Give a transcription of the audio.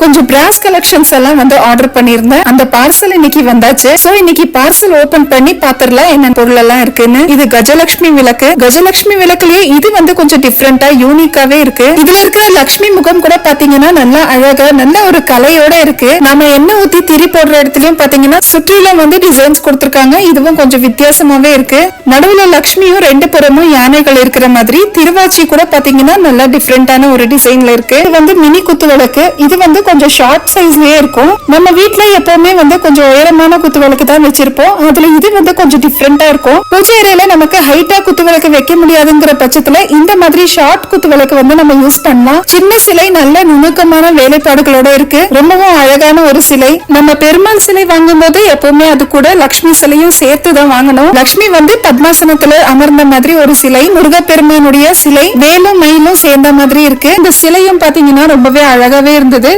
கொஞ்சம் பிராஸ் கலெக்ஷன்ஸ் எல்லாம் வந்து ஆர்டர் பண்ணிருந்தேன். அந்த பார்சல் இன்னைக்கு வந்தாச்சு. சோ இன்னைக்கு பார்சல் ஓபன் பண்ணி பாத்துரலாம் என்ன பொருள் எல்லாம் இருக்குன்னு. இது கஜலட்சுமி விளக்கு. கஜலட்சுமி விளக்குலயே இது வந்து கொஞ்சம் டிஃப்ரெண்டா யூனிக்காவே இருக்கு. இதுல இருக்கிற லட்சுமி முகம் கூட பாத்தீங்கன்னா நல்லா அழகா நல்ல ஒரு கலையோட இருக்கு. நம்ம எண்ணெய் ஊத்தி திரி போடுற இடத்துலயும் பாத்தீங்கன்னா சுற்றிலும் வந்து டிசைன்ஸ் கொடுத்திருக்காங்க. இதுவும் கொஞ்சம் வித்தியாசமாவே இருக்கு. நடுவுல லட்சுமியும் ரெண்டு புறமும் யானைகள் இருக்கிற மாதிரி, திருவாச்சி கூட பாத்தீங்கன்னா நல்லா டிஃப்ரெண்டான ஒரு டிசைன்ல இருக்கு. இது வந்து மினி குத்து விளக்கு. இது வந்து கொஞ்சம் ஷார்ட் சைஸ்லயே இருக்கும். நம்ம வீட்ல எப்பவுமே வந்து கொஞ்சம் உயரமான குத்து விளக்கு தான் வச்சிருப்போம். அதுல இது வந்து கொஞ்சம் டிஃப்ரெண்டா இருக்கும். பூஜை அறையில நமக்கு ஹைட்டா குத்து விளக்கு வைக்க முடியாதுங்கிற பட்சத்துல இந்த மாதிரி ஷார்ட் குத்து விளக்கு வந்து நம்ம யூஸ் பண்ணலாம். சின்ன சிலை நல்ல நுணுக்கமான வேலைப்பாடுகளோட இருக்கு. ரொம்பவும் அழகான ஒரு சிலை. நம்ம பெருமாள் சிலை வாங்கும் போது எப்பவுமே அது கூட லட்சுமி சிலையும் சேர்த்து தான் வாங்கணும். லட்சுமி வந்து பத்மாசனத்துல அமர்ந்த மாதிரி ஒரு சிலை. முருகப்பெருமானுடைய சிலை வேலும் மயிலும் சேர்ந்த மாதிரி இருக்கு. இந்த சிலையும் பாத்தீங்கன்னா ரொம்பவே அழகாவே இருந்தது.